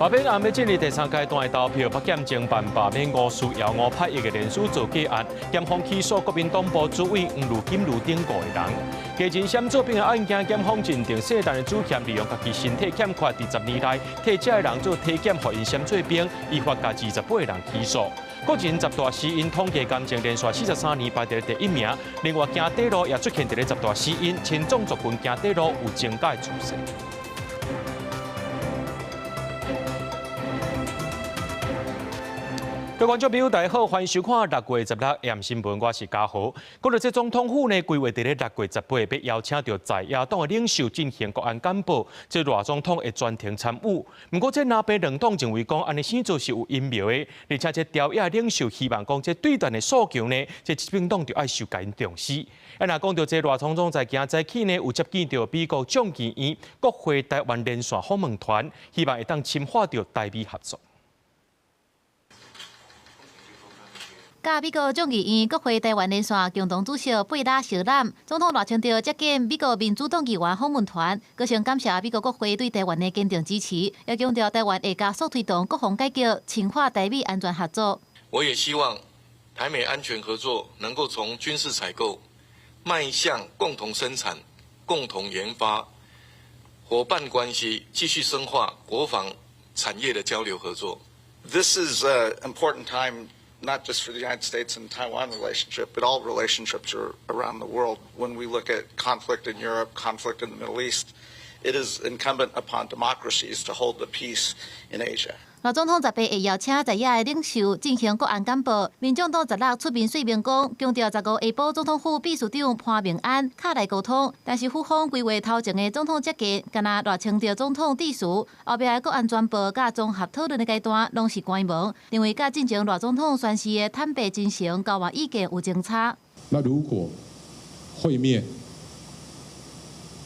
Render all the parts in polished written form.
罢免案要进入第3阶段的投票，北检侦办罢免5事姚5派1个联署造假案，检方起诉国民党部主委黄如金如等5个人。家前闪做兵的案件，检方认定涉案的主嫌利用家己身体欠缺，20年内替这个人做体检，互因闪做兵，依法甲28个人起诉。个人十大死因统计感情连续43年排在第1名，另外行底路也出现伫咧10大死因，亲种族群行底路有增加的趋势。各位观众朋友，大家好，欢迎收看6月16日新闻，我是嘉豪。讲到这总统府呢，规划伫咧6月18日要邀请到在野党的领袖进行国安简报，这赖总统会专程参与。不过这南北两党认为讲安尼先做是有阴谋的，而且这朝野领袖希望讲这对战的诉求呢，这执政党就要受因重视。若讲到这赖总统在今早起呢，有接见到美国众议院国会台湾连线访问团，希望会当深化到台美合作。甲美国众议院国会台湾连线共同主席贝拉小揽，总统赖清德接见美国民主党议员访问团，高声感谢美国国会对台湾的坚定支持，也强调台湾会加速推动国防改革，深化台美安全合作。我也希望台美安全合作能够从军事采购迈向共同生产、共同研发，伙伴关系继续深化国防产业的交流合作。This is an important time. Not just for the United States and Taiwan relationship, but all relationships around the world. When we look at conflict in Europe, conflict in the Middle East, it is incumbent upon democracies to hold the peace in Asia. 赖总统18日邀请在野的领袖进行国安简报，民众党16出面说明讲，强调15下晡总统府秘书长潘明安卡来沟通，但是府方规划头前的总统接见，敢若赖清德总统致辞，后壁的国安全部甲综合讨论的阶段拢是关门，认为甲进前赖总统宣誓的坦白真诚交换意见有争差。那如果会面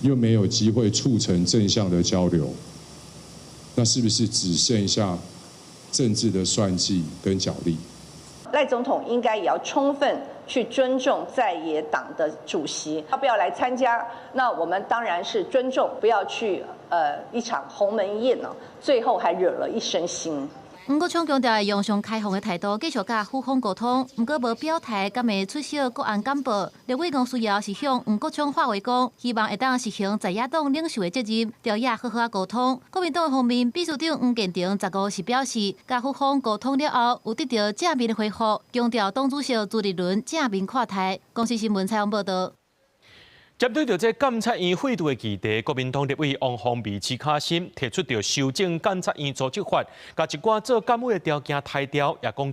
又没有机会促成正向的交流，那是不是只剩下政治的算计跟角力？赖总统应该也要充分去尊重在野党的主席，要不要来参加？那我们当然是尊重，不要去一场鸿门宴呢，最后还惹了一身腥。吴国昌强调用上开放的态度，继续甲府方沟通，不过无表态敢会出席国安简报。立委讲需要是向吴国昌发话讲，希望会当实行在野党领袖的责任，朝野好好沟通。国民党方面，秘书长黄建庭15日表示，甲府方沟通了后，有得到正面的回复，强调党主席朱立伦正面看待。公司新闻采访报道。针对着这监察院废除的议题，国民党立委王宏维、徐卡新提出着修正监察院组织法，甲一寡做监委的条件汰掉，也讲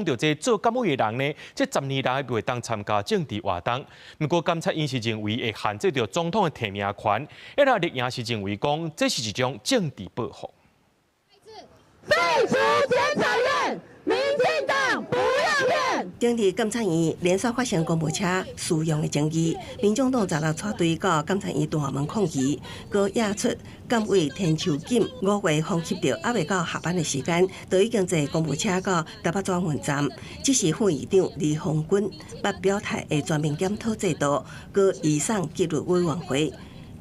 到这做监委的人呢，这10年来袂当参加政治活动。不过监察院是认为会限制着总统的提名权，一那立院是认为讲这是一种政治报复。废除监察院，民进党不要骗。整日监察院连续发生公务车使用的争议，民众党16带队到监察院大门抗议，佮压出监委天秋锦5月放弃到还未到下班的时间，就已经坐公务车到台北转运站。这是副议长李鸿钧捌表态会全面检讨制度，佮移送纪律委员会。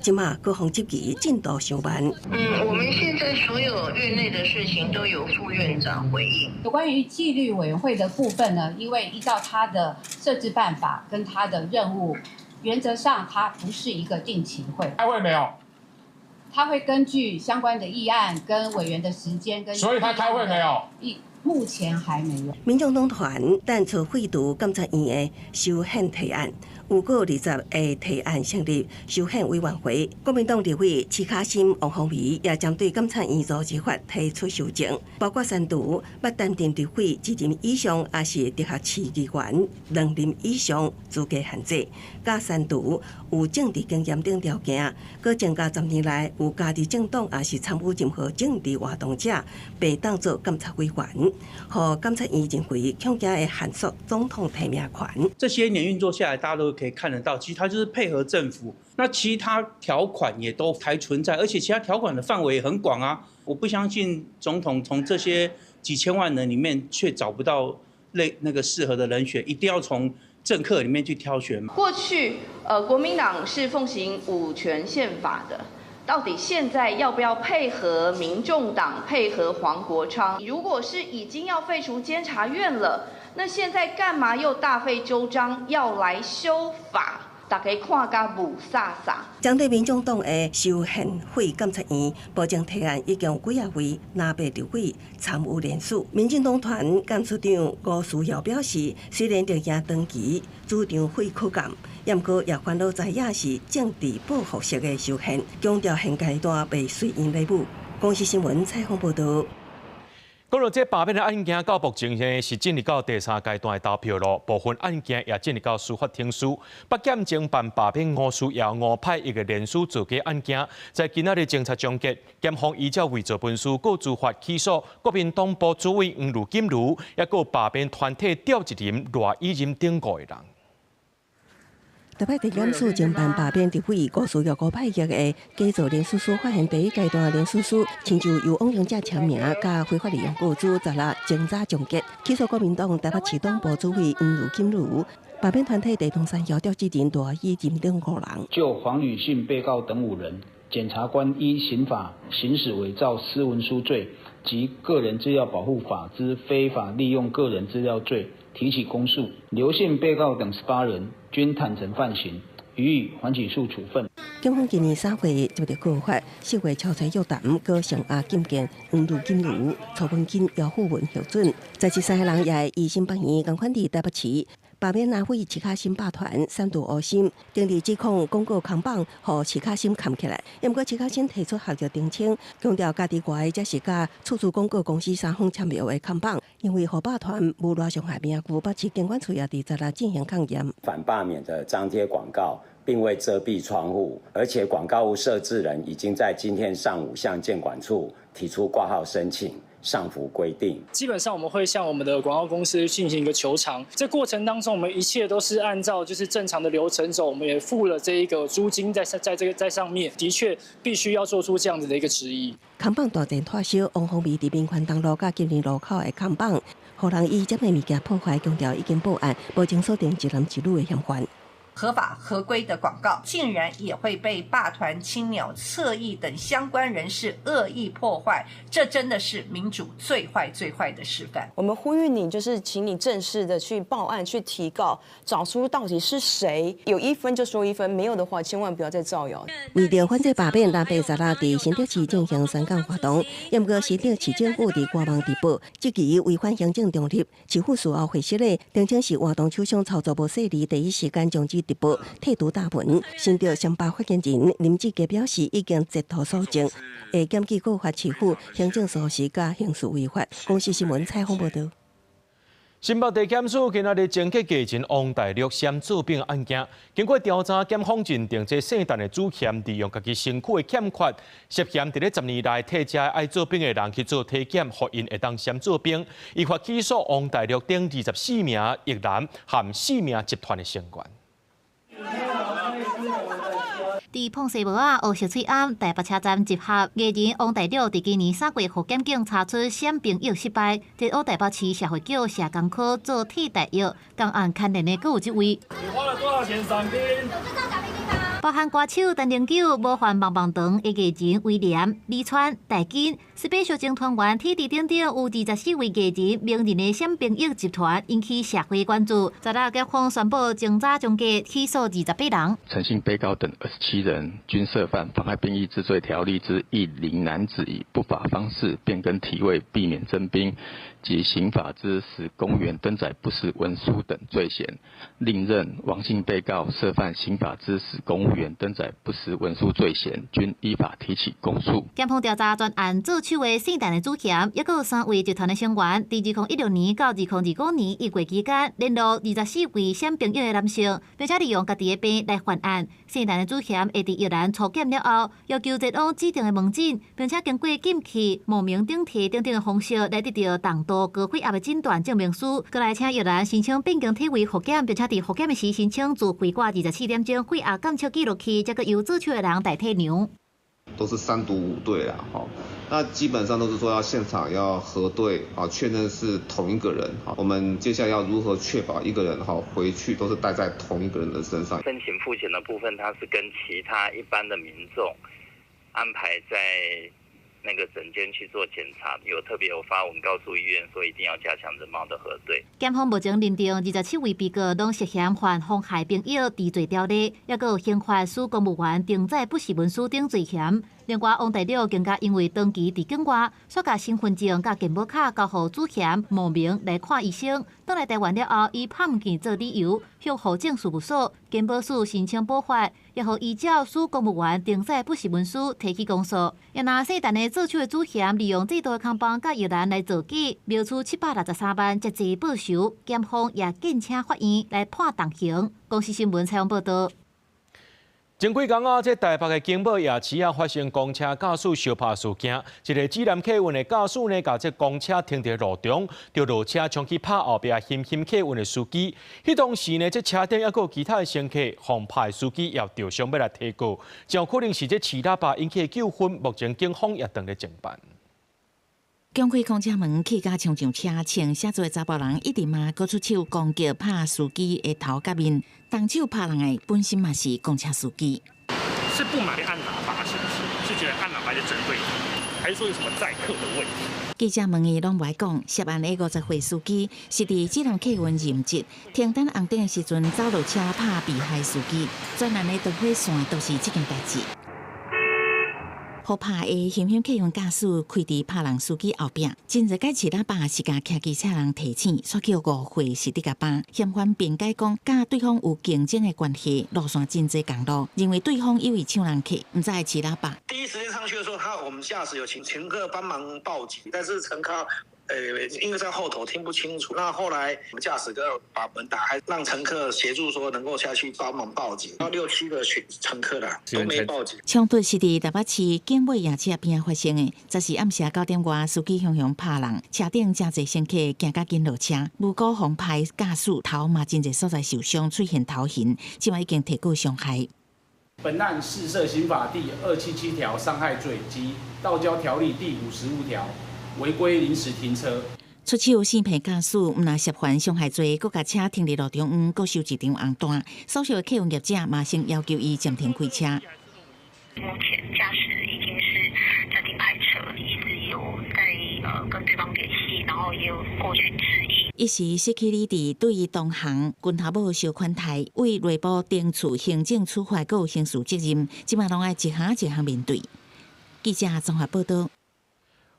今嘛各方积极进度上班。我们现在所有院内的事情都由副院长回应。有关于纪律委员会的部分呢，因为依照他的设置办法跟他的任务，原则上它不是一个定期会。开会没有？他会根据相关的议案跟委员的时间跟。所以他开会没有？目前还没有。民众党团但出废除监察院的修宪提案。有过20个提案成立修宪委员会，国民党立委徐卡新、王宏维也针对监察院组织法提出修正，包括删除捌担任立委1任以上，也是直辖市议员2任以上资格限制，加删除有政治经验等条件，佮增加10年来有家己政党也是参与任何政治活动者，被当作监察委员，和监察院认为恐惊会限缩总统提名权。这些年运作下来，大家都可以看得到，其实它就是配合政府。那其他条款也都还存在，而且其他条款的范围也很广啊。我不相信总统从这些几千万人里面却找不到那个适合的人选，一定要从政客里面去挑选嘛。过去国民党是奉行五权宪法的。到底现在要不要配合民众党、配合黄国昌？如果是已经要废除监察院了，那现在干嘛又大费周章要来修法？大家看甲雾煞煞。针对民众党的修宪会监察院保证提案，已经有几位拿被入会参与联署。民进党团监事长吴思瑶表示，虽然着赢长期，主张会可感，不过也烦恼知影是政治报复式的修宪，强调现阶段未随因礼物。公视新闻采访报道。讲到这罢免的案件，到目前呢是进入到第3阶段的投票咯。部分案件也进入到司法庭司。北检侦办罢免吴思瑶5派一个联署造假案件，在今仔日侦查终结，检方依照伪造文书，告司法起诉国民党部主委黄如金如，也告罢免团体调一人赖以任等5个人。台北地检署侦办罢免入会吴思瑶5派役的假造联署书，发现第1阶段联署书亲像由枉用者签名，甲非法利用告知10日侦查终结，起诉国民党台北市党部主委黄如金如。罢免团体地动山摇调1人赖以任等5人。就黄吕信被告等5人，检察官依刑法行使伪造私文书罪及个人资料保护法之非法利用个人资料罪提起公诉。刘姓被告等18人均坦诚犯行，予以缓起诉处分。警方今年3月接到告发，4月敲查约谈高尚阿禁见黄如金如、曹文金、姚富文核准，在这3个人也依新北县同款伫台北市罢免拿回齐卡新霸团3度恶心，定力指控广告扛棒，互齐卡新扛起来。不过齐卡新提出合约澄清，强调家己外才是甲处处广告公司3方签约的扛棒，因为互霸团无赖伤害名誉，北市监管处也伫10日进行抗验。反罢免的张贴广告并未遮蔽窗户，而且广告物设置人已经在今天上午向监管处提出挂号申请。上符规定，基本上我们会向我们的广告公司进行一个求偿。这过程当中，我们一切都是按照就是正常的流程走。我们也付了这一个租金在上面，的确必须要做出这样子的一个质疑。扛棒大阵脱销，王宏伟伫民权东路甲金陵路口的扛棒，互人以这类物件破坏，强调已经报案，无经锁定一男一女的嫌犯。合法合规的广告，竟然也会被霸团、青鸟、侧翼等相关人士恶意破坏，这真的是民主最坏的示范。我们呼吁你，就是请你正式的去报案、去提告，找出到底是谁，有1分就说1分，没有的话千万不要再造谣。为了反对罢免，南北10日伫新竹市进行3港活动，不过新竹市政府伫官网直播，这期违反行政中立，市府事后回释咧，澄清是活动厂商操作无细腻，第一时间将之直播退图大文。新竹乡巴发言人林志杰表示，已经截图所证，会检举告发市府行政疏失甲刑事违法。公视新闻采访报道。新北地检署今仔日侦结家人王大陆嫌作弊案件，经过调查，检方认定这姓陈的主嫌利用家己身躯的欠缺，涉嫌伫咧10年内替这爱作弊的人去做体检，互因会当嫌作弊，依法起诉王大陆等24名役男和4名集团的成员。伫碰西无啊，乌石翠庵台北车站集合艺人王大陆，伫今年3月互检警查出闪朋友失败，伫乌台北市社会局社工科做替代役，共案牵连的阁有1位。你花了多少钱赏金？包含歌手陈零九、模范棒棒糖的艺人威廉、李川、戴金，special 侦团员体地等等有24位艺人名人的闪朋友集团引起社会关注。10日检方宣布侦查终结，起诉28人。陈姓被告等27人均涉犯妨害兵役治罪条例之10男子以不法方式变更体位，避免征兵及刑法之使公务员登载不实文书等罪嫌。另任王姓被告涉犯刑法之使公务员登载不实文书罪嫌，均依法提起公诉。检方调查专案做手的姓陈的主嫌，也有3位集团的成员，伫2016年到2025年1月期间，联络24位闪朋友的男性，并且利用家己的病来犯案。姓陈的主嫌会伫役男初检了后，要求前往指定的门诊，并且经过禁气、冒名顶替等等的方式来得到重度高血压的诊断证明书，过来请役男申请变更体位复检，并且伫复检的时申请自回挂24点钟血压监测记录器，再个由做手的人代替量。都是3赌5对啦，那基本上都是说要现场要核对确认是同一个人。我们接下来要如何确保一个人回去都是带在同一个人的身上？申请付钱的部分，它是跟其他一般的民众安排在那个诊间去做检查，特别有发文告诉医院说一定要加强人猫的核对。检方目前认定27位被告拢涉嫌犯妨害兵役、治罪条例，也有刑法司公务员登载不实文书等罪嫌。另外，王大陆更加因为长期伫境外，所甲身份证甲健保卡交予主嫌冒名来看医生，倒来台湾了后，以拍物件做理由，向户政事务所、健保署申请补发，也予依照司公务员登载不实文书提起公诉。也拿细单的做手的主嫌利用制度的空帮甲药篮来造假，描出763万接济报酬，检方也建请法院来判重刑。公司新闻采访报道。前几天啊，在台北的景宝夜市啊，发生公车驾驶相拍事件。一个指南客运的驾驶呢，把这公车停在路中，就落车冲去拍后边嫌客运的司机。迄当时呢，这车顶还有其他的乘客，防拍司机也着伤要来提告，有可能是这气喇叭引起的纠纷。目前警方也正在侦办。强开公车门，去甲冲上车，穿写做查甫人一直嘛，搁出手攻击拍司机的头甲面。动手拍人的本身嘛是公车司机。是不满按喇叭，是不是？是觉得按喇叭就针对你，还是说有什么载客的问题？记者问伊拢不爱讲，涉案的50岁司机是伫指南客运任职，停等红灯的时阵走落车拍被害司机，专案的导火线都是这件代志。好拍的险客运驾驶开伫拍人司机后壁，真热解气喇叭是甲骑机车人提醒，却叫误会是伫甲扒。嫌犯辩解讲，甲对方有竞争的关系，路线真济公路，认为对方以为抢人客，唔知骑喇叭。第一时间上去的时候，我们驾驶有请乘客帮忙报警，但是乘客。因为在后头听不清楚，那后来我们驾驶哥把门打开，让乘客协助说能够下去帮忙报警。然后6、7个乘客啦都没报警。冲突是伫台北市景美夜市边发生的，则是暗时9点外，司机向拍人，车顶真侪乘客行甲紧落车，无辜妨拍驾驶头嘛真侪所在受伤，出现头痕，即晚已经提告伤害。本案适涉刑法第277条伤害罪及道交条例第55条。违规临时停车，出手性平驾驶，毋若涉嫌伤害罪，佮甲车停伫路中央，佮收一张红单。所属的客运业者马上要求伊暂停开车。目前驾驶已经是暂停派车，一直有在跟对方联系，然后也有过去质疑。一时失去理智，对于同行军头某小款台，为内部定处行政处罚，佮有刑事责任，即马拢爱一项一项面对。记者综合报道。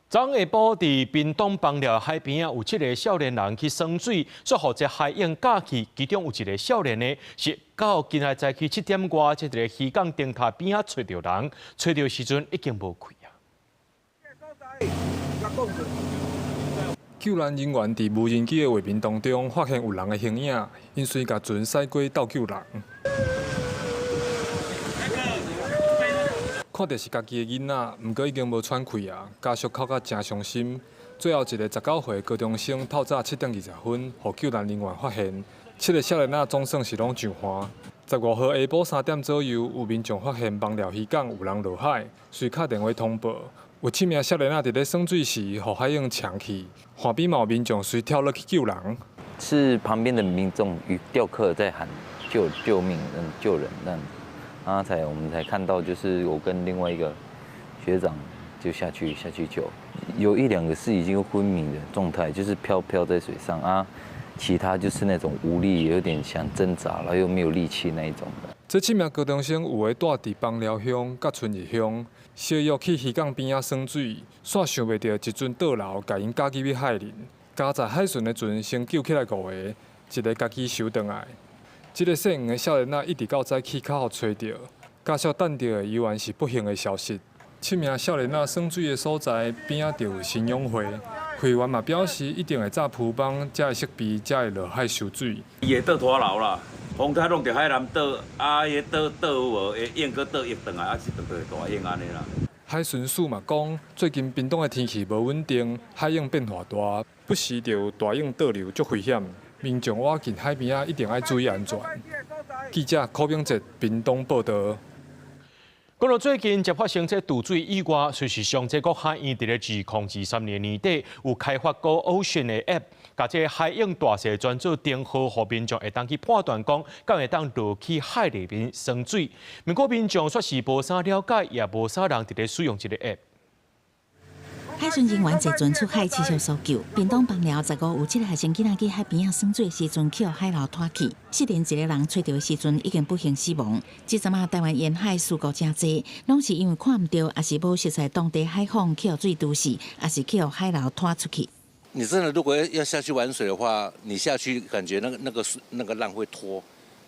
昨下晡，伫屏东枋寮海边啊，有7个少年人去耍水，说负责海泳假期，其中有一个少年呢，是到今仔早起7点外，在一个渔港灯塔边啊找到人，找到时阵已经无开啊。救援人员伫无人机的画面当中发现有人的形影，因随甲船驶过斗救人。看到是家己的囡仔，毋过已经无喘气啊，家属哭甲真伤心。最后一个19岁高中生透早7点20分，互救援人员发现，7个少年仔总算是拢上岸。15号下晡3点左右，有民众发现枋寮渔港有人落海，随敲电话通报，有7名少年仔伫咧耍水时，互海涌抢去，岸边有民众随跳落去救人。是旁边的民众与钓客在喊救命、救人这样子。我们才看到，就是我跟另外一个学长就下去救，有1、2个是已经昏迷的状态，就是飘在水上啊，其他就是那种无力，有点想挣扎，然后又没有力气那一种的。这7名高中生有的住伫枋寮乡、甲春日乡，小约去渔港边仔耍水，煞想袂到一船倒流，甲因加入去海里，加载海巡的船先救起来5个，一个家己收回来。这个姓黄的少年仔一直到早起较好找到，家属等到的依然是不幸的消息。7名少年仔耍水的所在边仔就有新养会，会员嘛表示一定会早铺帮，才会识别，才会落海收水。伊会倒拖楼啦，风台弄伫海南倒，伊倒有无？会应搁倒一转来，是倒大应安尼啦。海巡署嘛讲，最近屏东的天气无稳定，海涌变化大，不时就有大涌倒流，足危险。民众挖近海边啊，一定要注意安全。记者柯炳哲，屏东报道。讲到最近才发生这毒水意外，随时上这国海院伫咧2023年年底有开发过 Ocean 的 App， 甲这海洋大社专做订号，互民众会当去判断讲，敢会当落去海里面生水。不过民众却是无啥了解，也无啥人伫咧使用这个 App。 海巡人员坐船出海持续搜救，屏东邦寮15有7个学生囡仔去海边啊耍水时阵去海流拖去，4连1个人找到的时阵已经不幸死亡。这阵啊，台湾沿海事故真多，拢是因为看唔到，也是无熟悉当地海况，去水都市，也是去海流拖出去。你真的如果要下去玩水的话，你下去感觉那个浪会拖。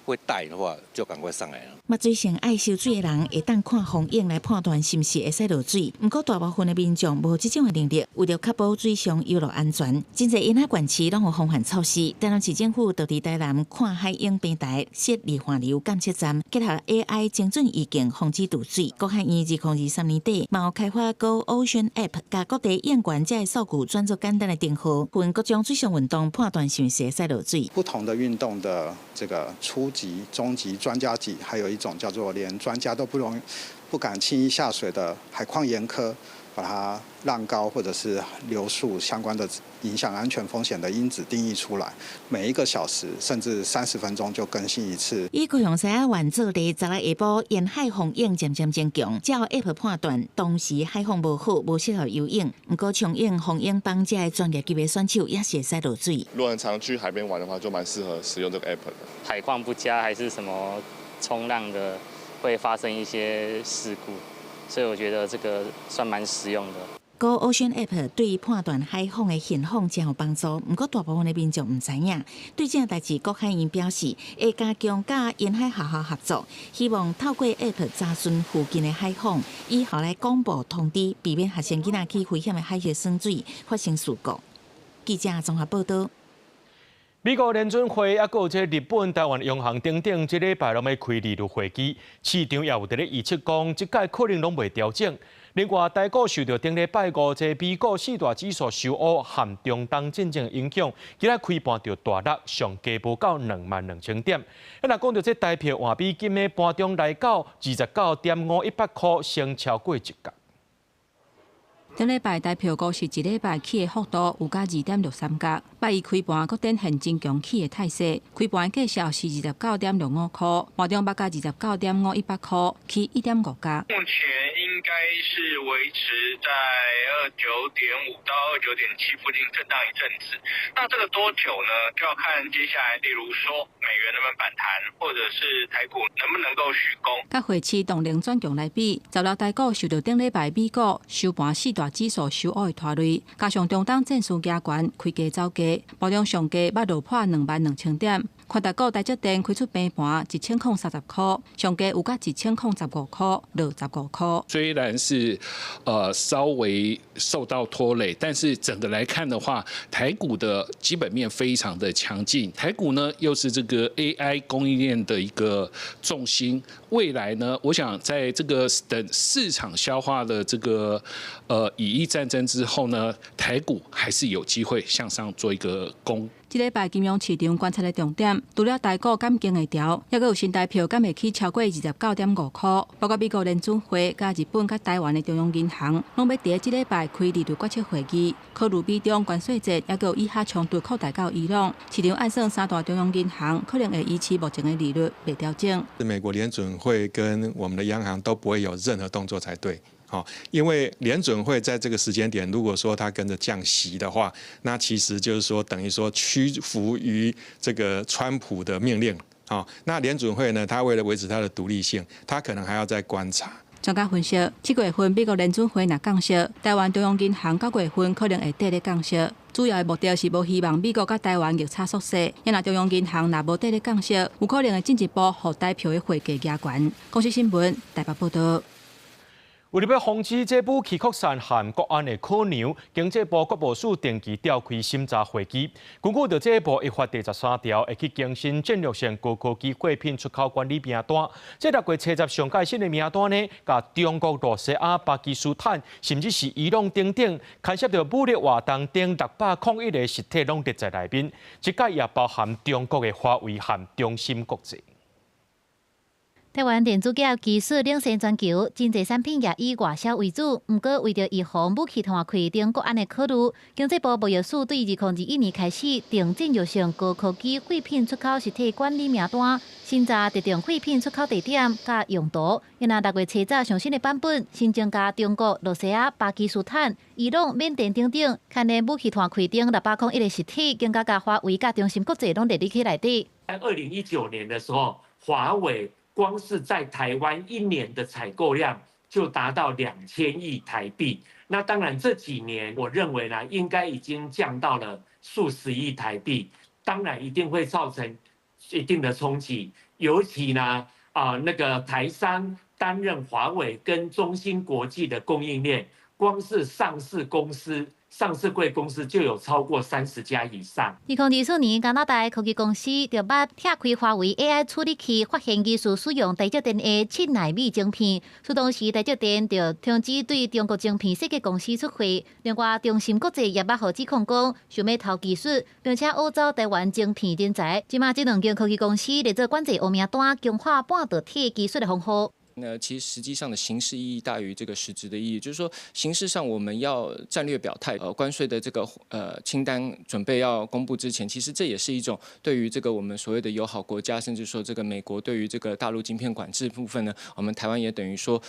会带的话，就赶快上来了。捌水性爱游水的人会当看风影来判断是毋是会使落水。不过大部分的民众无这种的能力，为了确保水上游乐安全，真侪沿海县市拢有防范措施。台南市政府就伫台南看海影平台设离岸流监测站，结合 AI 精准预警，防止堵水。国海院2023年底，嘛有开发 Go Ocean App， 甲各地验管这数据转做简单的订号，分各种水上运动判断是毋是会使落水。不同的运动的这个初级、中级、专家级，还有一种叫做连专家都不敢轻易下水的海况严苛，把它浪高或者是流速相关的影响安全风险的因子定义出来，每1个小时甚至30分钟就更新一次。以高雄西仔湾做例，10日下晡沿海风影渐渐增强，照 App 判断当时海况无好，无适合游泳。不过冲影、风影帮这专业级别选手也是会使落水。如果很常去海边玩的话，就蛮适合使用这个 App 的。海况不佳还是什么冲浪的，会发生一些事故，所以我觉得这个算蛮实用的。Go Ocean App 对判断海况的现况真有帮助，不过大部分的民众唔知影。对这代志，国海院表示会加强甲沿海学校合作，希望透过 App 查询附近的海况，以后来公布通知，避免学生囡仔去危险的海域耍水发生事故。记者综合报道。美国联准会还有这日本、台湾央行等等，这礼拜拢要开利率会议，市场也有伫咧预测讲，即届可能拢袂调整。另外，台股受到顶礼拜五这美股4大指数收乌含中东战争影响，今仔开盘就大落，上加无到22000点。若讲到这台票换美金的盘中来到29.5100块，升超过1角。顶礼拜台票股市一礼拜起的幅度有加2.63角，拜一开盘佫展现真强起的态势，开盘价数是29.65块，盘中捌加29.5100块，起1.5角。目前应该是维持在29.5到29.7附近震荡一阵子。那这个多久呢？就要看接下来，例如说美元能不能反弹，或者是台股能不能够续攻。甲会期动能转强来比，10月台股受到顶礼拜美股收盘4大指数收乌的拖累，加上中东战事加悬，开价走价，盘中上价捌落破22000点。宽达股台积电开出平盘1030块，上价有甲1015块，落15块。虽然是稍微受到拖累，但是整个来看的话，台股的基本面非常的强劲。台股呢又是这个 AI 供应链的一个重心，未来呢，我想在这个等市场消化了这个以伊战争之后呢，台股还是有机会向上做一个攻。这礼拜金融市场观察的重点，除了台股敢经会调，还佫有新台票敢会起超过29.5块。包括美国联准会、甲日本、甲台湾的中央银行，拢要伫这礼拜开利率决策会议，考虑美中关税节，还佫有以哈冲突扩大到伊朗。市场暗算3大中央银行可能会维持目前的利率未调整。美国联准会跟我们的央行都不会有任何动作才对。因为联准会在这个时间点，如果说它跟着降息的话，那其实就是说等于说屈服于这个川普的命令。那联准会呢，它为了维持它的独立性，它可能还要再观察。专家分析，7月份美国联准会若降息，台湾中央银行9月份可能会跟咧降息。主要的目的是无希望美国甲台湾逆差缩小，也若中央银行若无跟咧降息，有可能会进一步互台票的汇价加悬。公司新闻台北报道。为了要防止这部气扩散和国安的可能，经济部国务署定期召开审查会议。根据这部一法第13条，会去更新战略性高科技货品出口管理名单。这6月初10上届新的名单呢，甲中国、罗西亚、巴基斯坦，甚至是伊朗等等，牵涉到武力活动等601个实体拢列在内面。这届也包含中国的华为和中芯国际。台湾电子业技术领先全球，真侪产品也以外销为主。不过，为着预防武器摊开等国安的考虑，经济部贸易署对2021年开始订正约性高科技废品出口实体管理名单，新查特定废品出口地点甲用途。因6月初早上新的版本，新增加中国、罗西亚、巴基斯坦、伊朗、缅甸等等，看连武器摊开等601个实体，更加华为甲中芯国际拢列入去内底。在2019年的时候，华为光是在台湾1年的采购量就达到2000亿台币。那当然这几年，我认为呢，应该已经降到了数十亿台币。当然一定会造成一定的冲击，尤其呢，那个台商担任华为跟中芯国际的供应链，光是上市柜公司就有超过30家以上。2024年，加拿大科技公司就捌拆开华为 AI 处理器，发现技术使用台积电的7奈米晶片。此当时台积电就通知对中国晶片设计公司出货。另外，中芯国际也捌互指控讲，想要偷技术，并且欧洲、台湾晶片人才。即马这2间科技公司列做管制黑名单，强化半导体技术的方法。其实实际上的形式意义大于这个实质的意义，就是说形式上我们要战略表态，关税的这个清单准备要公布之前，其实这也是一种对于这个我们所谓的友好国家，甚至说这个美国对于这个大陆晶片管制部分呢，我们台湾也等于说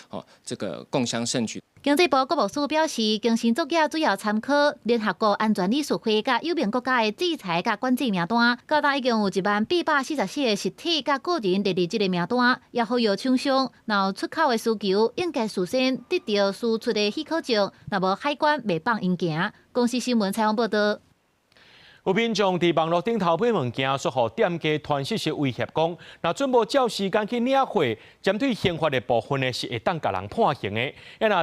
这个共襄盛举。经济部国务署表示，经新作业主要参考联合国安全理事会甲友盟国家的制裁甲管制名单，到达已经有12844个实体甲个人列入这个名单，也呼吁厂商若有出口的需求，应该事先得到输出的许可证，若无海关袂放因行。公司新闻采访报道。有民众伫网络顶头买物件，说互店家传讯息威胁讲，若准无照时间去领货，针对刑法的部分呢是会当甲人判刑的。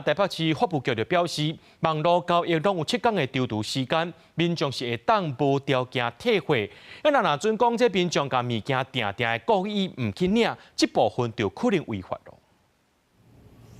台北市法务局就表示，网络交易拢有7天的抽图时间，民众是会当无条件退货。若准讲这民众甲物件定的故意唔去领，这部分就可能违法咯。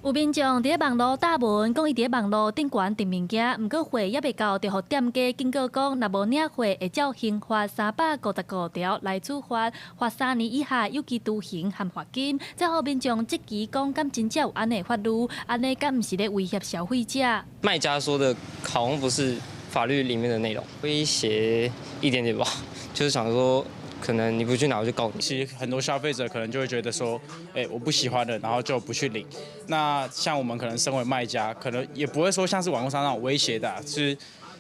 有民众伫网络打文，讲伊伫网络顶悬订物件，毋过货也未到，就互店家警告讲，若无领货，会照刑法355条来处罚，罚3年以下有期徒刑含罚金。再互民众质疑讲，敢真正有安尼法律？安尼敢毋是咧威胁消费者？卖家说的好像不是法律里面的内容，威胁一点点吧，就是想说。可能你不去拿，我就告你。其实很多消费者可能就会觉得说，我不喜欢的，然后就不去领。那像我们可能身为卖家，可能也不会说像是网络上那种威胁的，就是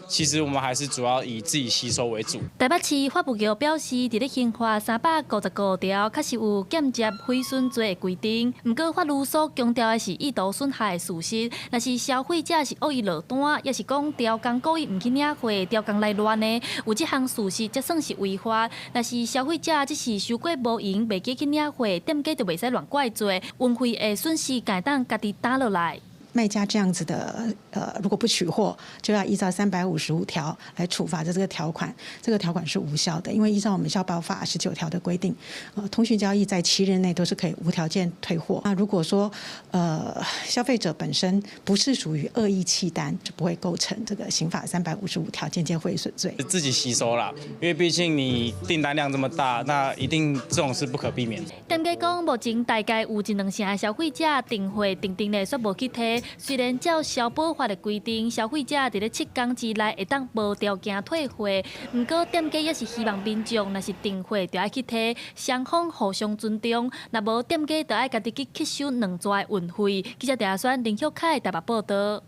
其实我们还是主要以自己吸收为主。台北市法务局表示，伫咧刑法355条确实有间接毁损罪的规定，不过法律所强调的是意图损害的事实。若是消费者是恶意落单，也是讲刁工故意唔去领货，刁工来乱的，有这项事实才算是违法。若是消费者只是收过无闲，袂记去领货，店家就袂使乱怪罪，运费的损失该当家己打落来。卖家这样子的，如果不取货，就要依照355条来处罚的这个条款，这个条款是无效的，因为依照我们消保法19条的规定，通讯交易在7日内都是可以无条件退货。那如果说消费者本身不是属于恶意弃单，就不会构成这个刑法355条间接毁损罪。自己吸收啦，因为毕竟你订单量这么大，那一定这种是不可避免的。店家讲，目前大概有1-2成的消费者订货定的却无去提。虽然照消保法的规定，消费者伫咧7天之内会当无条件退货，不过店家也是希望民众若是订货就要去提，双方互相尊重，若无店家就要家己去吸收2逝的运费。记者陈选林秀凯台北报道。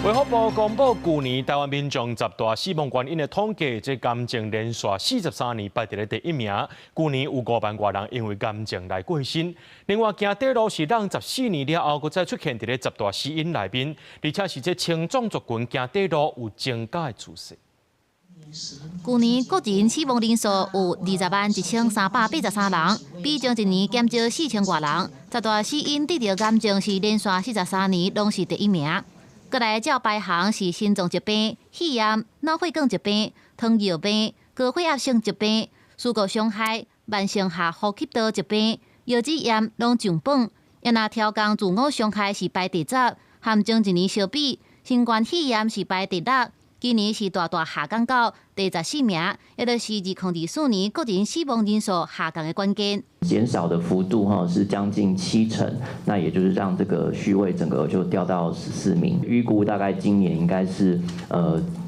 卫福部公布去年台湾民众10大死亡原因的统计，这癌症连续43年排伫咧第1名。去年有5万多人因为癌症来过身。另外，行底路是让14年了后，再出现伫咧10大死因内面，而且是这青壮族群行底路有增加的趋势。去年个人死亡人数有201383人，比前一年减少4000多人。10大死因得到癌症是连续43年拢是第1名。过来照排行是心脏疾病、肺炎、脑血管疾病、糖尿病、高血压性疾病、事故伤害、慢性下呼吸道疾病、腰子炎拢上榜。也若超工自我伤害是排第10，和前一年相比，新冠肺炎是排第6，今年是大大下降到第14名，也就是2024年个人死亡人数下降的关键。减少的幅度是将近70%，那也就是让这个序位整个就掉到14名。预估大概今年应该是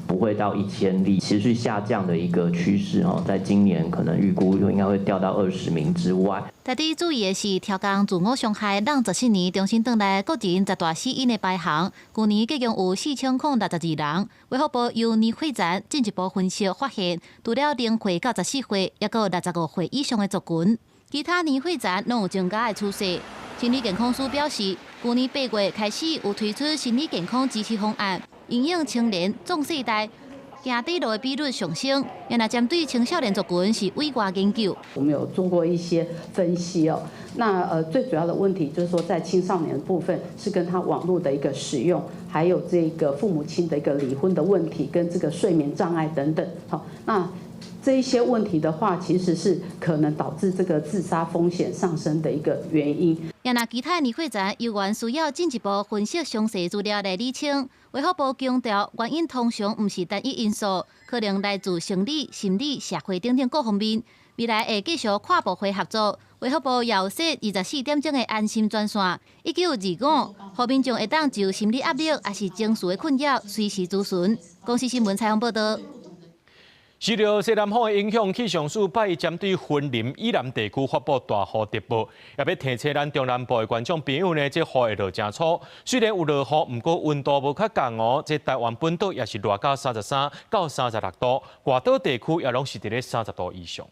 不会到1000例，持续下降的一个趋势在今年可能预估应该会掉到20名之外。特别注意的是，调降自我伤害让14年重新回来个人10大死因的排行，去年计共有4062人。卫福部由年会前进一步分析发现，除了0岁到14岁，也有65岁以上的族群。其他年岁前拢有增加的趋势。心理健康署表示，去年8月开始有推出心理健康支持方案，因应青年、壮世代行低路的比率上升，原来针对青少年族群是委外研究。我们有做过一些分析哦，那最主要的问题就是说，在青少年的部分是跟他网络的一个使用，还有这个父母亲的一个离婚的问题，跟这个睡眠障碍等等。好，那这一些问题的话，其实是可能导致这个自杀风险上升的一个原因。也那其他年会前，有关需要进一步分析详细资料来厘清。卫福部强调，原因通常不是单一因素，可能来自生理、心理、社会等等各方面。未来会继续跨部会合作。卫福部也有设24点钟的安心专线，1925，让民众会当就心理压力还是情绪的困扰随时咨询。公司新闻采访报道。受到西南风的影响，气象署拜针对云林以南地区发布大雨特报，也要提醒咱中南部的观众朋友呢，这雨会落真粗。虽然有落雨，不过温度无较降哦。这台湾本岛也是热到33到36度，外岛地区也拢是伫咧30度以上。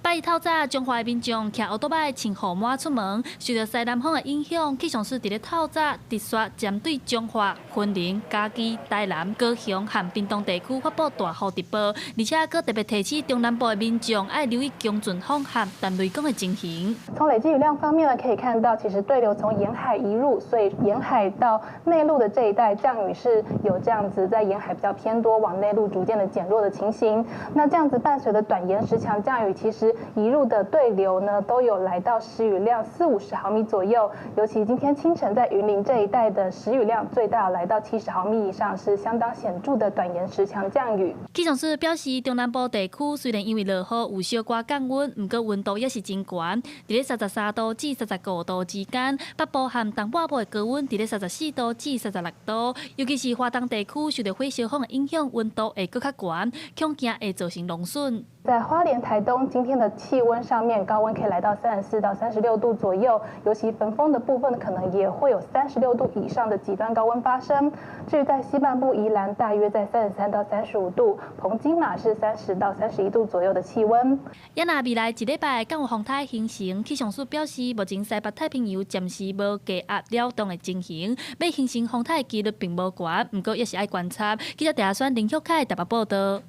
8日透早，中华的民众骑奥多摆穿雨满出门，受到西南风的影响，气象署伫咧透早直刷针对中华、云林、嘉义、台南、高雄和屏东地区发布大雨特报，而且佫特别提醒中南部的民众要留意强阵风和淡雷公的情形。从累积雨量方面呢，可以看到，其实对流从沿海移入，所以沿海到内陆的这一带降雨是有这样子在沿海比较偏多，往内陆逐渐的减弱的情形。那这样子伴随着短延时强降雨，其实移入的对流呢，都有来到时雨量40-50毫米左右。尤其今天清晨在云林这一带的时雨量最大来到70毫米以上，是相当显著的短延时强降雨。气象署表示，中南部地区虽然因为落雨有小可降温，不过温度也是真高，伫咧33度至35度之间。北部和东半部的高温伫咧34度至36度，尤其是华东地区受到火烧风的影响，温度会更较高，恐惊会造成农损。在花莲、台东，今天的气温上面高温可以来到34到36度左右，尤其焚风的部分可能也会有36度以上的极端高温发生。至于在西半部宜兰，大约在33到35度，澎金马是30到31度左右的气温。也那未来一礼拜降雨风台形成，气象署表示，目前西北太平洋暂时无低压撩动的情形，要形成风台的几率并无高，不过也是爱观察。记者陈选林秀凯台北报道。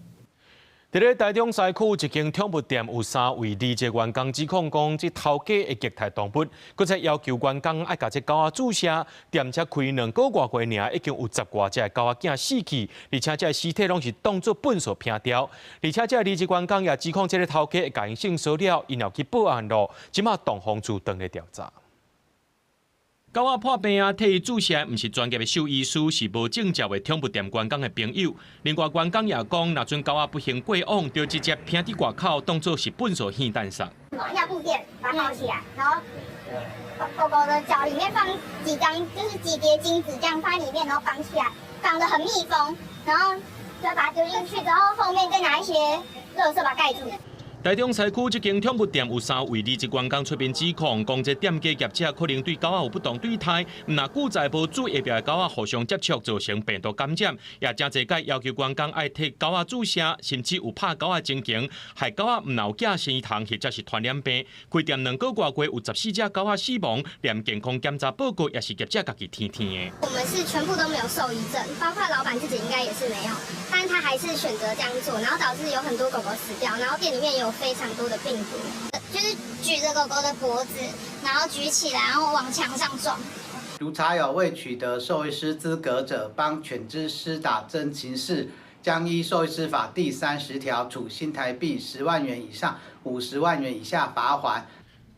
伫咧台中西区一间宠物店，有3位离职员工指控讲，这头家会虐待动物，佮再要求员工爱甲这狗仔注射。店才开2个月过尔，已经有10多只的狗仔囝死去，而且这尸体拢是当作粪扫拼掉。而且这离职员工也指控这个头家会甲因性骚扰，因要去报案咯。即马东方处当咧调查。狗仔破病啊，替伊注射，毋是专业的兽医师，是无证照的宠物店员工的朋友。另外，员工也讲，若阵狗仔不幸过往，就直接拼伫外口，当作是粪扫现蛋上。尿布垫把它包起来，然后狗狗的脚里面放几张，就是几叠金纸，这样放在里面，然后绑起来，绑得很密封，然后再把它丢进去，之后后面再拿一些垃圾把它盖住。台中西区这间宠物店有3位离职员工出面指控，讲这店家业者可能对狗仔有不当对待，若久在无注下边的狗仔互相接触，造成病毒感染，也真侪届要求员工爱替狗仔注射，甚至有拍狗仔情形，害狗仔唔有寄生虫或者是传染病。开店2个月过，有14只狗仔死亡，连健康检查报告也是业者家己填填的。我们是全部都没有兽医证，包括老板自己应该也是没有，但是他还是选择这样做，然后导致有很多狗狗死掉，然后店里面也有非常多的病毒，就是举着狗狗的脖子，然后举起来，然后往墙上撞。如查有未取得兽医师资格者，帮犬只施打针情事，将依兽医师法第30条处新台币10万元以上50万元以下罚锾。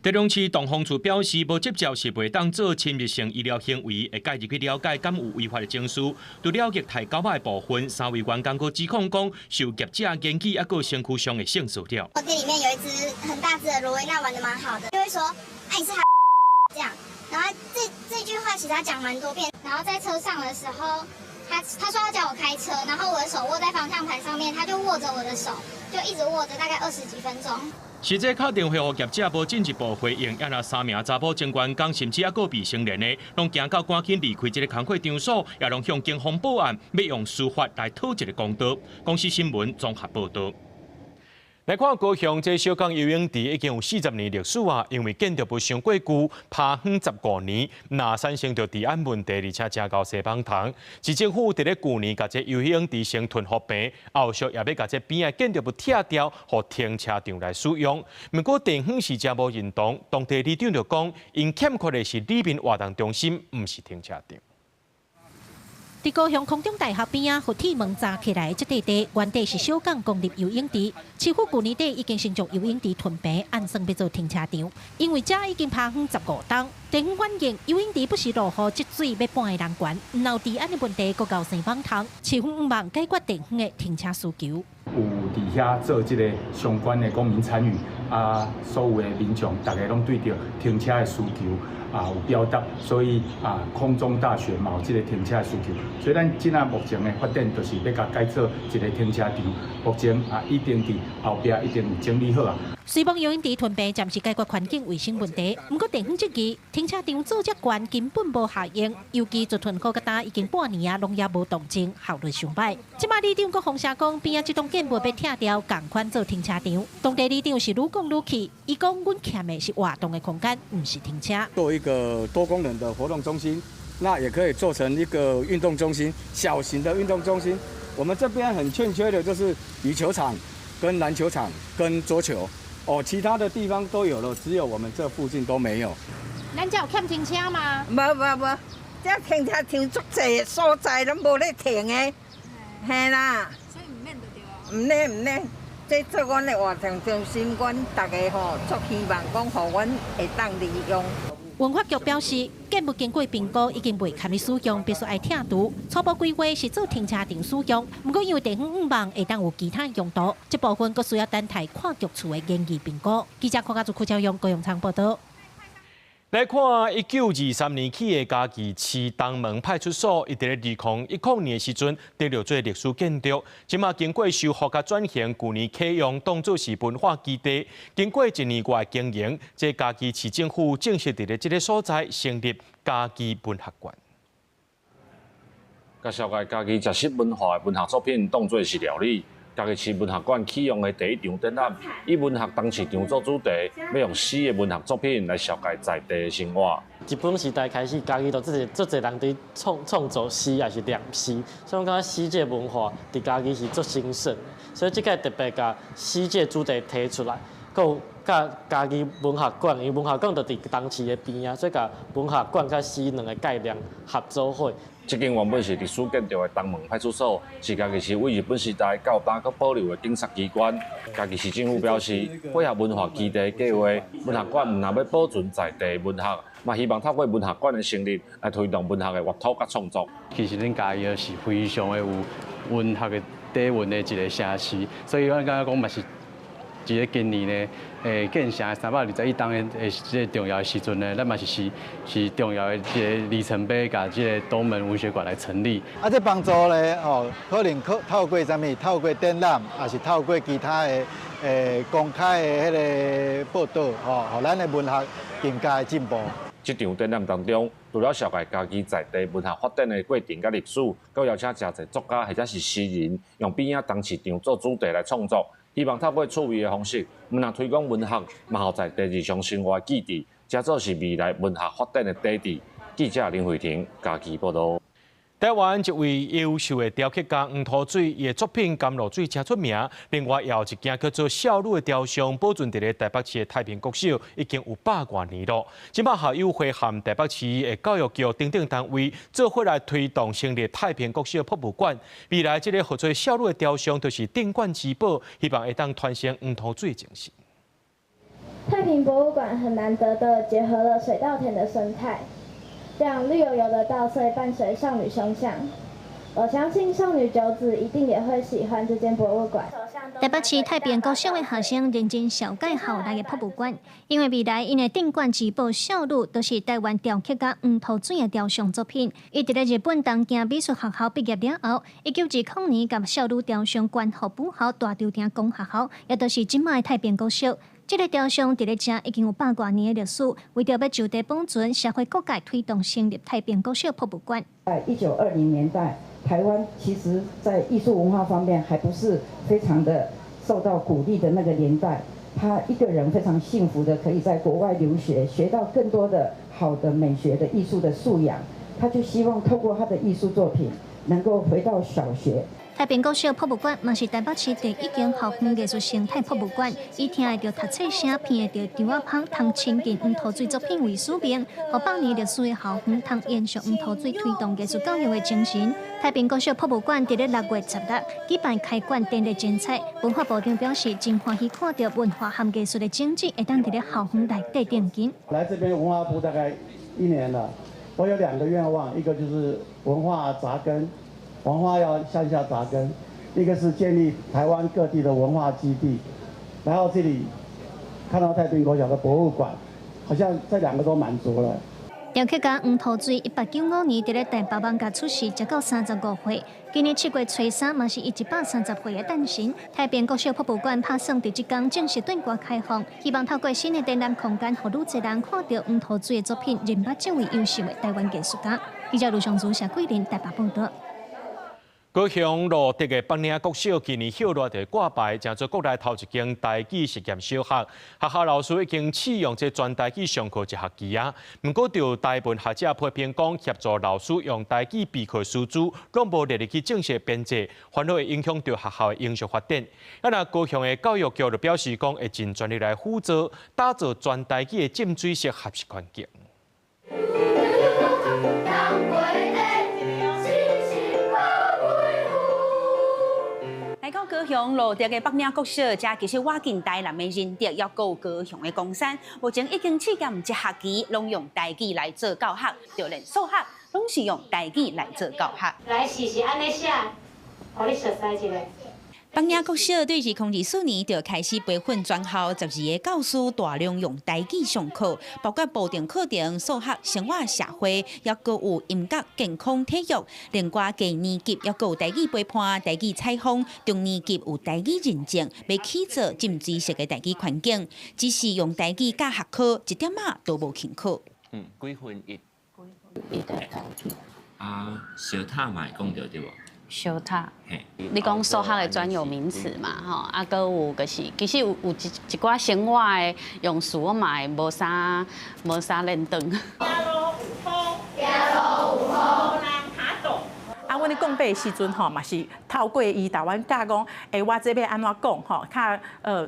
台中市动风处表示，无接受是袂当做侵入性医疗行为，会介入去了解敢有违法的证书。除了解太高的部分，3位员工佫指控讲受业者言语，还佫身躯上的性骚扰。我店里面有一只很大只的罗威纳，玩的蛮好的，就会说，哎，你是这样。然后这句话其实他讲蛮多遍。然后在车上的时候，他说要叫我开车，然后我的手握在方向盘上面，他就握着我的手，就一直握着，大概20几分钟。实际敲电话予业者无进一步回应，也那3名查甫前员工甚至还佫未成年的，拢惊到赶紧离开这个工课场所，也拢向警方报案，要用司法来讨一个公道。公司新闻综合报道。来看高雄这小港游泳池已经有40年历史啊，因为建筑不伤过旧，爬远15年，那产生着治安问题，而且真高西方塘。市政府伫咧去年甲这游泳池先囤复平，后续也要甲这边的建筑物拆掉，予停车场来使用。不过地方是真无认同，当地里长就讲，因欠缺的是里面活动中心，唔是停车场。伫高雄空中大学边啊，活体门扎起来，这块地原地是小港公立游泳池。市府去年底已经先将游泳池囤平，按算要做停车场，因为这已经爬远15档。地方反映游泳池不时落雨积水，要搬的人悬，唔有治安的问题，佫搞成网塘。市府唔望解决地方的停车需求。有伫遐做这个相关的公民参与啊，所有的民众大家拢对着停车的需求有表达，所以空中大学嘛有这个停车的需求，所以咱今仔目前的发展就是要甲改造一个停车场，目前一定伫后壁一定有整理好啊。虽望游泳池囤平暂时解决环境卫生问题，不过地方质疑停车场做遮悬根本无效用，尤其做囤好甲打已经半年啊，拢也无动静，效率上歹。即马里长阁放下讲，边啊这栋建物被拆掉，共款做停车场。当地里长是愈讲愈气，伊讲阮欠的是活动的空间，唔是停车。做一个多功能的活动中心，那也可以做成一个运动中心，小型的运动中心。我们这边很欠缺的就是羽球场、跟篮球场、跟桌球。其他的地方都有了，只有我们这附近都没有。咱这有欠停车吗？无，这停车场足济所在拢无咧停的，嘿啦。所以唔免就对啊。唔免，这做阮的活动中心，阮大家足希望讲，互阮会当利用。文化局表示，建物经过评估已经未堪的使用，必须爱拆除。初步规划是做停车场使用，不过因为地方唔望会当有其他用途，这部分佫需要等待看局处的研议评估。记者看家做柯兆勇、高永昌报道。来看1923年起的嘉义市东门派出所，伊伫咧2010年的时阵得了做历史建筑，即马经过修复甲转型，去年启用当作是文化基地。经过1年外经营，这嘉义市政府正式伫咧这个所在成立嘉义文学馆。甲小嘉义食食文化的文学作品当作是料理。嘉义市文学馆启用的第一场展览，以文学当市场做主题，要用诗的文学作品来紹介在地的生活。日本时代开始，嘉义就做侪人伫创作诗，也是念诗，所以我感觉诗这文化伫嘉义是足兴盛，所以这个特别甲诗这主题提出来，佮甲嘉义文学馆，因为文学馆就伫东市的边啊，所以甲文学馆甲诗两个概念合作伙。这间原本是历史建筑的东门派出所，是嘉义市为日本时代到打佮保留的警察机关。嘉义市政府表示，配合文化基地计划，文学馆唔但要保存在地文学，嘛希望透过文学馆的成立来推动文学的阅读甲创作。其实咱嘉义是非常的有文学的底蕴的一个城市，所以我感觉讲嘛是。一个今年呢，建成321档的这个重要的时阵呢，咱嘛是重要的这个里程碑，甲这个东门文学馆来成立。这帮助呢，可能透过什么？透过展览，也是透过其他的公开的迄个报道，互咱的文学更加进步。这场展览当中，除了紹介嘉義在地文學發展的過程甲歷史，佮邀請真濟作家或者是詩人，用邊仔當市場做主題來創作。希望透過趣味的方式，唔但推廣文學，嘛好在地日常生活的基地，加做是未來文學發展的基地。記者林慧婷，嘉義報道。台湾一位优秀的雕刻家黄土水，伊的作品甘露水真出名。另外，也有一件叫做少女的雕像，保存伫咧台北市的太平国小，已经有100多年咯。今摆校友会和台北市的教育局等等单位做伙来推动成立太平国小博物馆。未来这个合作少女的雕像，就是镇馆之宝，希望会当传承黄土水的精神。太平博物馆很难得的结合了水稻田的生态，让绿油油的稻穗伴随少女胸像。我相信少女九子一定也会喜欢这间博物馆。台北市太平高小的学生认真小解校内的博物馆，因为未来因的顶冠之宝少女都是台湾雕刻家黄土水的雕像作品。伊伫咧日本东京美术学校毕业了后，1920年甲少女雕像关护母校大稻埕工学校，也都是今卖太平高小。这个雕像伫咧遮已经有100多年的历史，为着要就地保存，社会各界推动成立太平高小博物馆。在1920年代。台湾其实在艺术文化方面还不是非常的受到鼓励的那个年代，他一个人非常幸福的可以在国外留学，学到更多的好的美学的艺术的素养，他就希望透过他的艺术作品能够回到小学。太平高小博物馆嘛是台北市第一间校园艺术生态博物馆，以听得到读册声、闻得到稻仔香、通亲近黄土水作品为使命，和100年历史的校园通延续黄土水推动艺术教育的精神。太平高小博物馆伫咧6月10日举办开馆典礼剪彩，文化部长表示真欢喜看到文化和艺术的种子会当伫咧校园内底定根。来这边文化部大概1年了，我有2个愿望，一个就是文化扎根。文化要向下扎根，一个是建立台湾各地的文化基地，然后这里看到太平国小的博物馆，好像这2个都满足了。雕刻家黄土水1895年伫咧台北万家出世，直到35岁。今年7月初3嘛是伊130岁的诞辰。太平国小博物馆打算伫即天正式对外开放，希望透过新的展览空间，让愈侪人看到黄土水的作品，认捌这位优秀的台湾艺术家。记者卢尚珠、谢桂玲台北报道。高雄路德的北岭国小今年校内就挂牌，成做国内头一间台语实验小学。学校老师已经启用这全台语上课一学期啊。不过，就大部分学者批评讲，协助老师用台语备课书主，拢无列入去正式编制，反而会影响到学校的营属发展。那高雄的教育局就表示讲，会尽全力来辅助打造全台语的浸水式学习环境。来到高雄路德的北岭国小，这其实挖进台南的人德，要到高雄的公山，目前已经试验1学期，拢用台语来做教学，就连数学拢是用台语来做教学。来试试安尼写，互你熟悉一下。北岭国小对2024年就开始培训全校12个教师，大量用台语上课，包括部定课程、数学、生活、社会，也搁有音乐、健康、体育。另外，低年级也搁有台语陪伴、台语采访，中年级有台语认证，要起造浸水式的台语环境。只是用台语教学课，一点仔都无轻课。几分一？小塔嘛讲到对无？小塔，你讲数学的专有名词嘛，吼，啊，搁有就是，其实有一寡生活的用词，我嘛会无啥认同。啊，阮咧讲背的时阵吼，嘛是透过伊台湾教讲，我这要安怎讲吼，较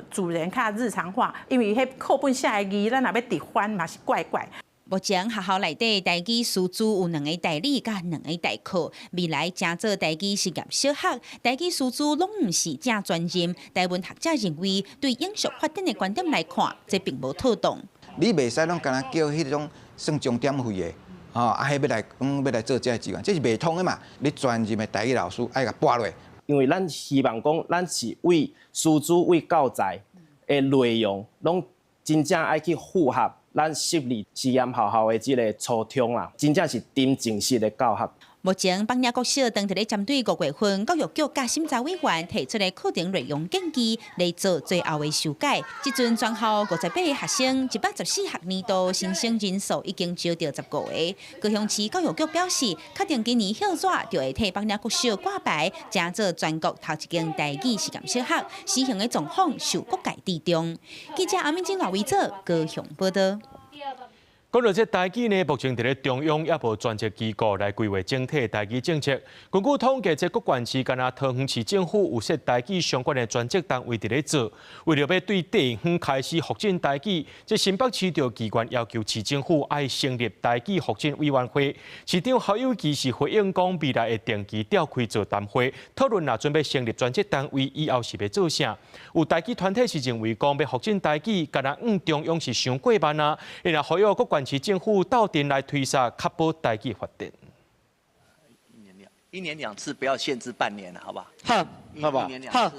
自然、较日常化，因为迄课本写的字，咱若要直翻嘛是怪怪。目前学校内底台语师资有2个代理甲2个代课，未来正做台语实验小学，台语师资拢毋是正专任。台湾学者认为，对永续发展的观点来看，这并无妥当。你袂使拢干那叫迄种算重点费的，迄要来做这资源，这是袂通的嘛。你专任的台语老师爱甲拨落。因为咱希望讲，咱是为师资为教材的内容，拢真正爱去符合。咱设立实验学校的这个初衷啦，真正是真正式的教学。目前，北岭国小当伫咧针对5月份教育局甲审查委员提出的课程内容建议来做最后的修改。即阵全校58个学生，114学年度新生人数已经招到15个。高雄市教育局表示，确定今年校纸就会替北岭国小挂牌，正做全国头一间台语实验小学，施行的状况受各界器重。记者阿敏晶、赖维做高雄报道。讲到这台语呢，目前伫咧中央也无专责机构来规划整体台语政策。根据统计，这各县市敢若桃园市政府有设台语相关的专责单位伫咧做。为了要对地方开始发展台语，这新北市就机关要求市政府爱成立台语发展委员会。市长侯友宜是回应讲，未来会定期召开座谈会，讨论若准备成立专责单位以后是要做啥。有台语团体是认为讲要发展台语，敢若中央是伤过慢啊，因为呼吁各县市政府到店来推萨，确保台语发展。一年2次，不要限制半年了，好不好？好，好不好？好，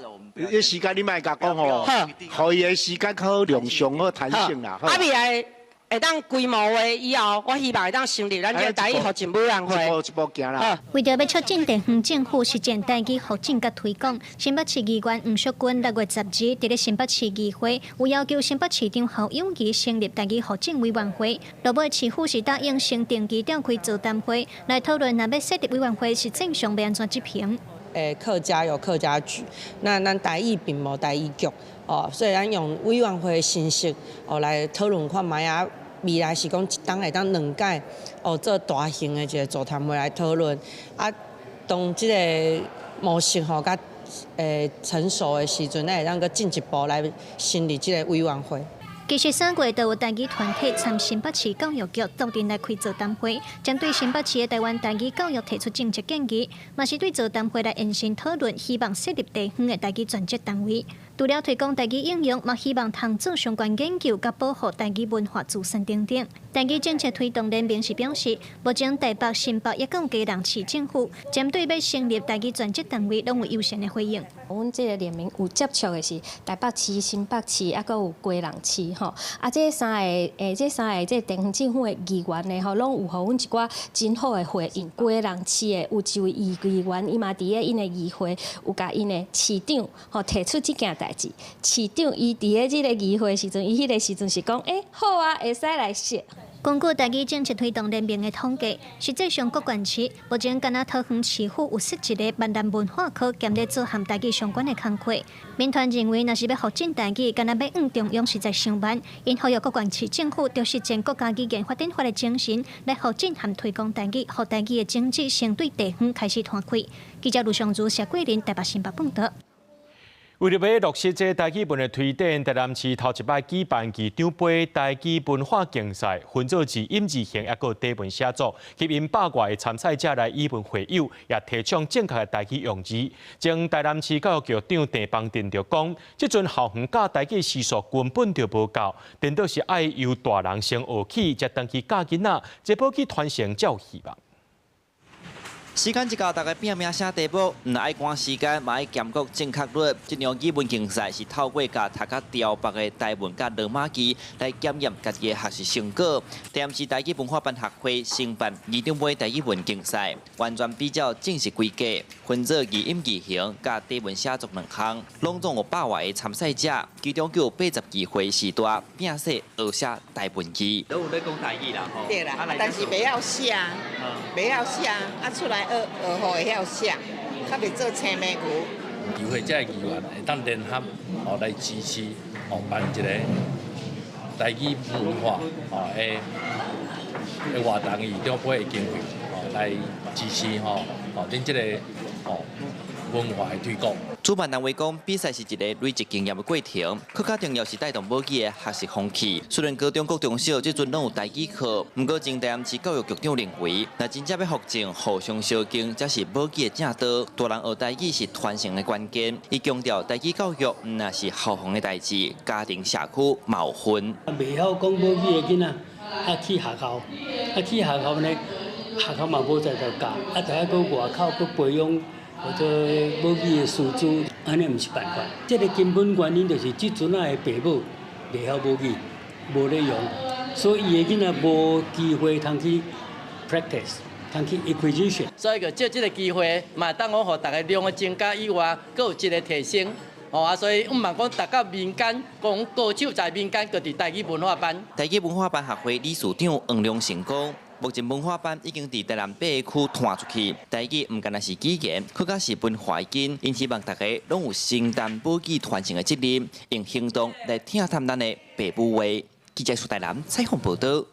这时间你莫甲讲哦，好，伊的时间较量上好弹性啦。啊，未来会当规模化以后，我希望会当成立咱这台语发展委员会。一步行啦。为着要促进地方政府实践台语发展甲推广，新北市议员吴淑君6月10日伫咧新北市议会有要求新北市长侯友宜成立台语发展委员会。落尾市府是答应先定期召开座谈会，来讨论若要设立委员会是正常要安怎执行。客家有客家局，那咱台语并无台语局哦，所以咱用委员会的形式来讨论看卖啊。未来是讲一档会当2届做大型的一个座谈会来讨论啊，当这个模式甲成熟的时阵，咱会当个进一步来成立这个委员会。其实3月就有台语团体参新北市教育局到店来开座谈会，针对新北市的台湾台语教育提出政策建议，嘛是对座谈会来延伸讨论，希望设立地方的台语专责单位。除了推广台语应用，嘛希望通做相关研究，甲保护台语文化资产等等。台语政策推动联盟是表示，目前台北、新北也有基隆市政府针对要成立台语专责单位，拢有优先的回应。阮这个联盟有接触的是台北市、新北市，还佫有基隆市吼。啊，这三个这地方政府的议员呢，吼，拢有互阮一寡真好的回应。基隆市的有一位议员，伊嘛伫咧因的议会有甲因的市长吼提出这件代志。市长伊伫咧这个议会时阵，伊迄个时阵是讲，好啊，会使来设。根据台语政策推动联盟的统计，实际上各县市目前敢若桃园市府有设一个闽南文化科，兼咧做和台语相关的工作。民团认为，若是要发展台语，敢若要往中央实在伤慢，因呼吁各县市政府着实践国家语言发展法的精神，来发展和推广台语，让台语的经济先对地方开始摊开。记者卢尚珠、谢桂林台北新北报道。为了要落实这台语文的推展，台南市头一摆举办市长杯台语文化竞赛，分做字音字形，也个地文写作，吸引100外的参赛者来语文会友，也提倡正确的台语用字。将台南市教育局长郑邦定就讲，这阵校园教台语时数根本就无够，颠倒是爱由大人先学起，才当去教囡仔，这保去传承才有希望。时间一到，大家拼命写题目，唔爱赶时间，嘛爱兼顾正确率。这场语文竞赛是透过教读较调北的台文甲罗马字来检验家己的学习成果。台南市台语文化办学会承办市长杯台语文竞赛，完全比较正式规格，分做字音字形甲地文写作2项，拢总有100外的参赛者，其中有82回时段拼写学写台文字。都有在讲台语啦，吼。对啦，但是袂晓写，袂晓写，出来。学好会晓写，较袂做青面牛。议会这个议员会当联合来支持办一个台语文化的活动议长杯的经费来支持恁这个文化的推广。主办单位讲，比赛是一个累积经验的过程，更加重要是带动母语的学习风气。虽然高中、国中小这阵拢有台语课，不过前台南市教育局长认为，若真正要复正互相相敬，才是母语的正道。大人学台语是传承的关键。伊强调，台语教育唔那是校方的代志，家庭社区矛分。袂晓讲母语的囡仔，去学校呢，学校嘛无在度教，就要去外口去培养。或者母语的师资，安尼毋是办法。这个根本原因就是即阵的爸母袂晓母语，无咧用，所以伊的囡仔无机会通去 practice， 通去 acquisition。所以就借这个机会，嘛当我互大家量的增加以外，佫有一个提升。所以毋茫讲大家民间，讲高手在民间，就伫台语文化班。台语文化班学会理事长黄良成讲。目前文化班已经伫台南8个区传出去，台语唔单是语言，更加是文化根。因希望大家拢有承担母语传承的责任，用行动来听他们咱的爸母话。记者苏台南采访报道。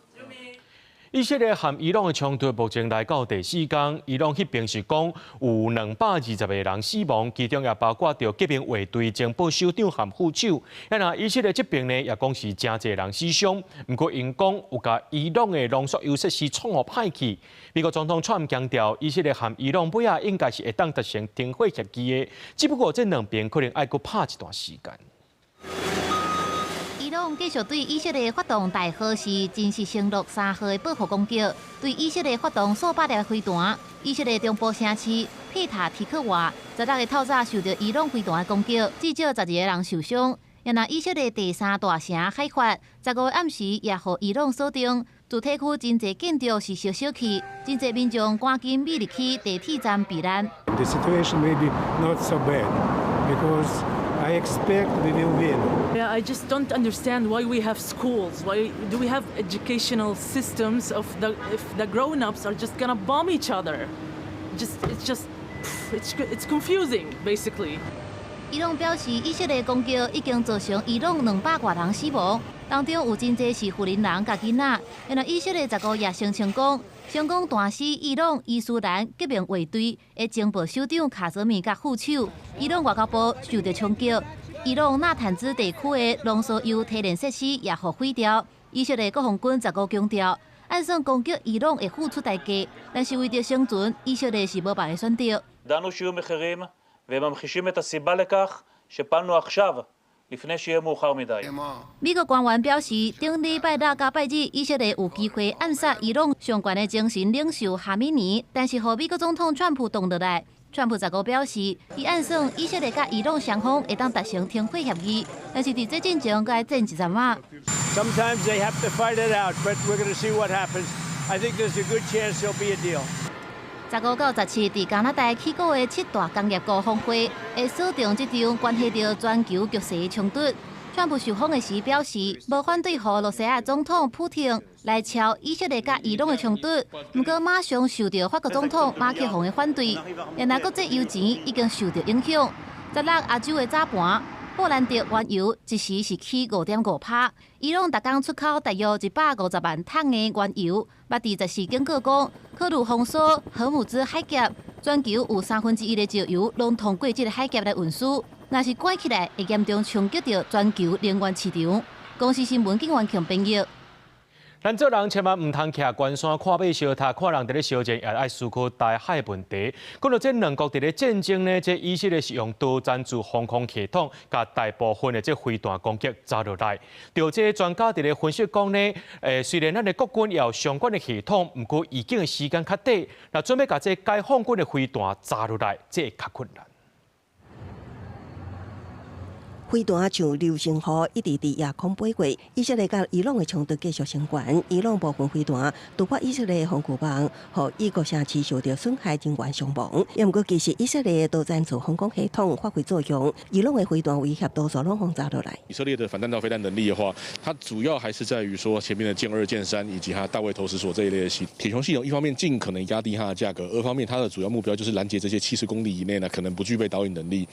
以色列和伊朗的冲突目前来到第4天，伊朗迄边是讲有220个人死亡，其中也包括着革命卫队情报首长和副手。那以色列这边呢，也讲是真侪人死伤。不过因讲有甲伊朗的浓缩铀设施创互歹去。美国总统川普强调，以色列和伊朗尾仔应该是会当达成停火协议的，只不过这两边可能爱搁拍一段时间。伊朗继续对以色列发动大河是真实承诺3号的报复攻击，对以色列发动数百粒飞弹。以色列中部城市佩塔提克瓦16日透早受到伊朗飞弹的攻击，至少12个人受伤。然而，以色列第3大城海法15日暗时也予伊朗锁定，主体区真侪建筑是烧烧去，真侪民众赶紧避入去地铁站避难。The situation may be not so bad because I expect we will win. Yeah, I just don't understand why we have schools. Why do we have educational systems if the grown-ups are just gonna bomb each other? It's confusing, basically. 伊朗表示，以色列攻击已经造成伊朗200多人死亡，当中有真侪是妇人人甲囡仔。然后以色列15日也声称讲，成功弹死伊朗伊斯兰革命卫队的情报首长卡泽米甲副手。伊朗外交部受到冲击，伊朗纳坦兹地区的浓缩铀提炼设施也互毁掉。以色列国防军15日强调，按算攻击伊朗会付出代价，但是为着生存，以色列是无别的选择。 וממחישים את הסיבה לכך שפעלנו עכשיו, לפני שיהיה מאוחר מדי. 美国官员表示，顶礼拜六甲拜日，以色列有机会暗杀伊朗上悬的精神领袖哈米尼，但是予美国总统川普挡落来。川普15日表示，伊暗算以色列甲伊朗双方会当达成停火协议，但是伫这进前该战一阵仔。Sometimes they have to fight it out, but we're going to see what happens. I think there's a good chance there'll be a deal. 15到17，伫加拿大起过的7大工业国峰会，会锁定这场关系到全球局势的冲突。川普受访的时表示，无反对予罗西亚总统普廷来敲以色列甲伊朗的冲突，不过马上受到法国总统马克宏的反对。然而，国际油钱已经受到影响。16亚洲的早盘，布兰特原油一时是起5.5%。伊朗逐天出口大约150万桶的原油，捌伫14警告讲，考虑封锁荷姆兹海峡，全球有1/3的石油拢通过这个海峡来运输，若是关起来，会严重冲击到全球能源市场。公司新闻警员强朋友。 咱做人千万唔通徛关山看马烧塔，看人伫咧烧钱，也爱思考台海问题。讲到这两国伫咧战争呢，这以色列是用导弹驻防空系统，甲大部分的这飞弹攻击砸落来。就这专家伫咧分析讲呢，虽然咱的国军也有相关的系统，不过已经的时间较短，那准备甲这解放军的飞弹砸落来，这会较困难。 飞弹像流星雨一直伫夜空飞过，以色列甲伊朗的冲突继续升悬。伊朗部分飞弹突破以色列防空网，互伊国城市受到损害，人员伤亡。也毋过，其实以色列的导弹驻防空系统发挥作用，伊朗的飞弹威胁多数拢轰炸落来。以色列的反弹道飞弹能力的话，它主要还是在于说前面的剑2、剑3以及它大卫投石所这一类的铁穹系统，一方面尽可能压低它的价格，二方面它的主要目标就是拦截这些70公里以内呢可能不具备导引能力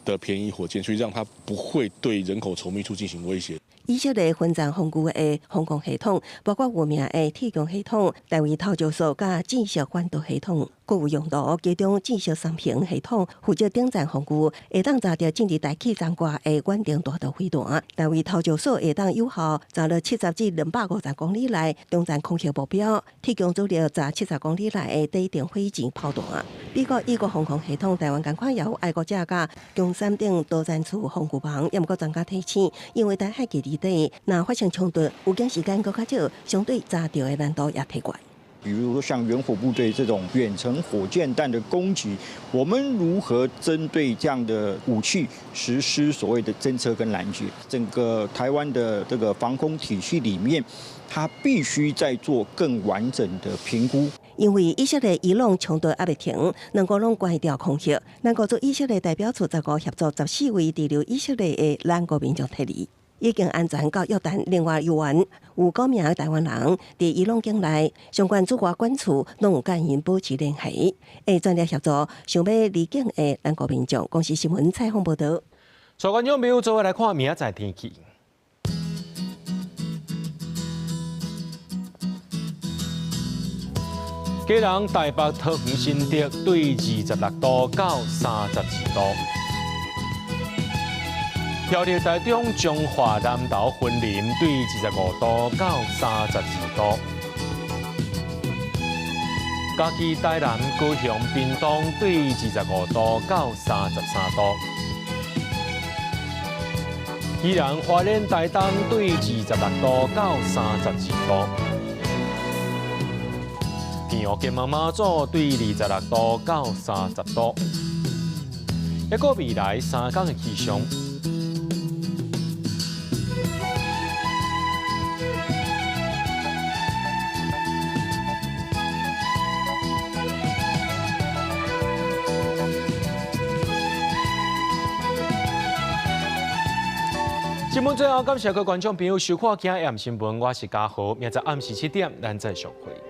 的便宜火箭，所以让它不会对人口稠密处进行威胁。以色列分战防区的防空系统，包括有名的铁穹系统、单位透照所甲战术反导系统，各有用途。其中战术3平系统负责顶战防区，会当炸掉政治大气张挂的远程大导飞弹；单位透照所会当有效炸了70至250公里内中战空袭目标。铁穹组了炸70公里内的低电火箭炮弹。美国伊国防空系统台湾同款也有爱国者甲共3顶导弹处防区网，也毋过专家提醒，因为台海基地底若发生冲突，有经时间更较少，相对炸掉的难度也提高。比如说像远火部队这种远程火箭弹的攻击，我们如何针对这样的武器实施所谓的侦测跟拦截？整个台湾的这个防空体系里面，它必须在做更完整的评估。因为以色列伊朗冲突还未停，能够拢关掉空袭，能够做以色列代表处15协助14位滞留以色列的咱国民众撤离。已经安全到约旦，另外有9名台湾人伫伊朗境内，相关驻外管处拢有甲因保持联系。专业协助想要离境的咱国民众，公司新闻采访报道。所观众朋友，做伙来看明仔载天气。基隆、台北、桃园、新竹对26度到32度。苗栗、台中、彰化、南投、云林对25度到32度。嘉义、台南、高雄、屏东对25度到33度。宜兰、花莲、台东对26度到32度。平湖、金门、马祖对26度到30度。一个未来3天的气象。新闻最后，感谢各位观众朋友收看《今日新闻》，我是嘉豪，明仔暗时7点，咱再相会。